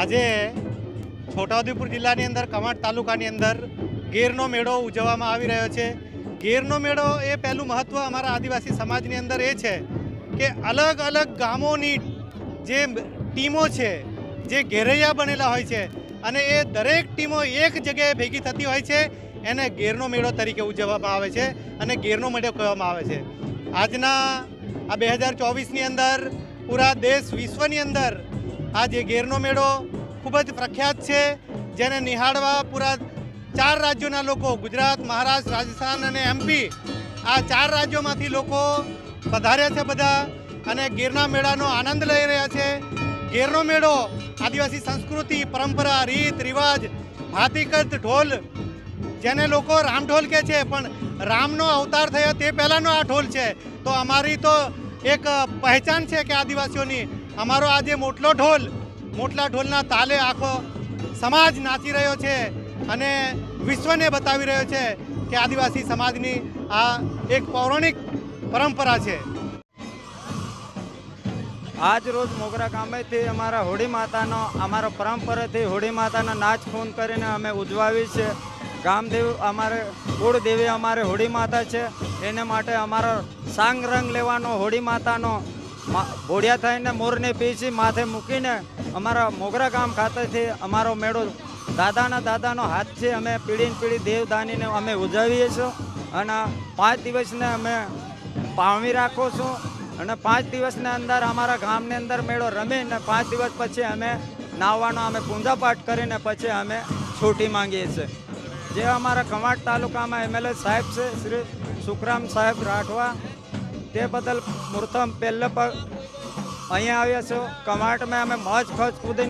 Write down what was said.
આજે છોટાઉદેપુર જિલ્લાની અંદર કવાંટ તાલુકાની અંદર ગેરનો મેળો ઉજવવામાં આવી રહ્યો છે। ગેરનો મેળો એ પહેલું મહત્ત્વ અમારા આદિવાસી સમાજની અંદર એ છે કે અલગ અલગ ગામોની જે ટીમો છે, જે ઘેરૈયા બનેલા હોય છે અને એ દરેક ટીમો એક જગ્યાએ ભેગી થતી હોય છે, એને ગેરનો મેળો તરીકે ઉજવવામાં આવે છે અને ગેરનો મેળો કહેવામાં આવે છે। આજના આ 2024ની અંદર પૂરા દેશ વિશ્વની અંદર આ જે ગેરનો મેળો ખૂબ જ પ્રખ્યાત છે, જેને નિહાળવા પૂરા 4 રાજ્યોના લોકો, ગુજરાત, મહારાષ્ટ્ર, રાજસ્થાન અને એમપી, આ 4 રાજ્યોમાંથી લોકો પધાર્યા છે બધા અને ગીરના મેળાનો આનંદ લઈ રહ્યા છે। ગેરનો મેળો આદિવાસી સંસ્કૃતિ, પરંપરા, રીત રિવાજ, ભાતીગત ઢોલ, જેને લોકો રામઢોલ કહે છે, પણ રામનો અવતાર થયો તે પહેલાંનો આ ઢોલ છે। તો અમારી તો એક પહેચાન છે કે આદિવાસીઓની અમારો આ જે મોટલા ઢોલના તાલે આખો સમાજ નાચી રહ્યો છે અને વિશ્વને બતાવી રહ્યો છે કે આદિવાસી સમાજની આ એક પૌરાણિક પરંપરા છે। આજ રોજ મોગરા ગામેથી અમારા હોળી માતાનો પરંપરાથી હોળી માતાના નાચ ખૂન કરીને અમે ઉજવાવી છે। ગામદેવ અમારે કુળદેવી અમારે હોળી માતા છે, એને માટે અમારો સાંગ રંગ લેવાનો હોળી માતાનો ભોળિયા થઈને મોરને પીછી માથે મૂકીને અમારા મોગરા ગામ ખાતેથી અમારો મેળો દાદાનો હાથ છે, અમે પીઢીને પીઢી દેવદાનીને અમે ઉજવીએ છીએ અને 5 દિવસને અમે પામી રાખો છું અને 5 દિવસની અંદર અમારા ગામની અંદર મેળો રમીને 5 દિવસ પછી અમે નાહવાનો અમે પૂજાપાઠ કરીને પછી અમે છૂટી માંગીએ છીએ। જે અમારા કવાંટ તાલુકામાં MLA સાહેબ છે શ્રી સુખરામ સાહેબ રાઠવા, તે બદલ પ્રથમ પહેલે પર અહીંયા આવ્યા છો। કવાંટમાં અમે મોજ ખોજ કૂદી